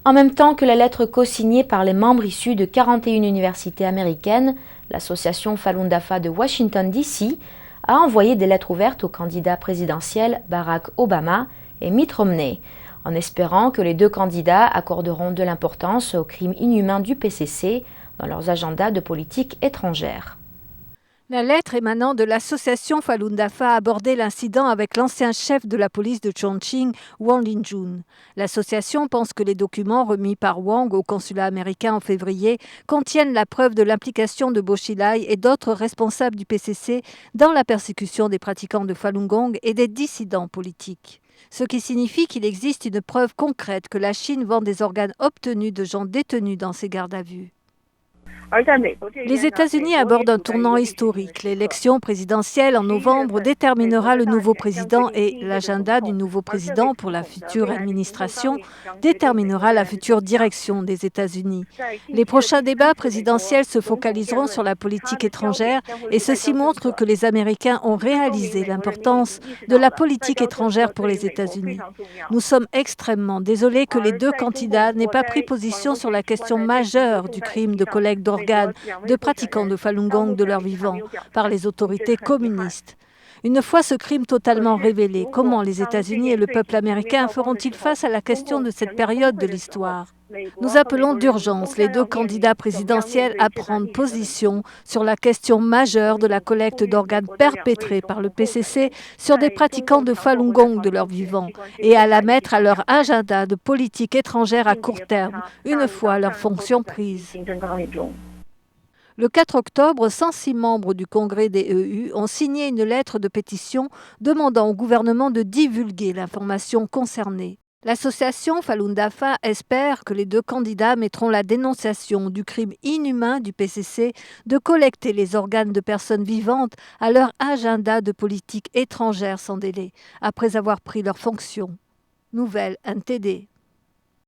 En même temps que la lettre co-signée par les membres issus de 41 universités américaines, l'association Falun Dafa de Washington, D.C. a envoyé des lettres ouvertes aux candidats présidentiels Barack Obama et Mitt Romney, en espérant que les deux candidats accorderont de l'importance aux crimes inhumains du PCC dans leurs agendas de politique étrangère. La lettre émanant de l'association Falun Dafa a abordé l'incident avec l'ancien chef de la police de Chongqing, Wang Linjun. L'association pense que les documents remis par Wang au consulat américain en février contiennent la preuve de l'implication de Bo Xilai et d'autres responsables du PCC dans la persécution des pratiquants de Falun Gong et des dissidents politiques. Ce qui signifie qu'il existe une preuve concrète que la Chine vend des organes obtenus de gens détenus dans ses gardes à vue. Les États-Unis abordent un tournant historique. L'élection présidentielle en novembre déterminera le nouveau président et l'agenda du nouveau président pour la future administration déterminera la future direction des États-Unis. Les prochains débats présidentiels se focaliseront sur la politique étrangère et ceci montre que les Américains ont réalisé l'importance de la politique étrangère pour les États-Unis. Nous sommes extrêmement désolés que les deux candidats n'aient pas pris position sur la question majeure du crime de collecte d'organes de pratiquants de Falun Gong de leur vivant par les autorités communistes. Une fois ce crime totalement révélé, comment les États-Unis et le peuple américain feront-ils face à la question de cette période de l'histoire ? Nous appelons d'urgence les deux candidats présidentiels à prendre position sur la question majeure de la collecte d'organes perpétrée par le PCC sur des pratiquants de Falun Gong de leur vivant et à la mettre à leur agenda de politique étrangère à court terme, une fois leurs fonctions prises. Le 4 octobre, 106 membres du Congrès des EU ont signé une lettre de pétition demandant au gouvernement de divulguer l'information concernée. L'association Falun Dafa espère que les deux candidats mettront la dénonciation du crime inhumain du PCC de collecter les organes de personnes vivantes à leur agenda de politique étrangère sans délai, après avoir pris leurs fonctions. Nouvelle NTD.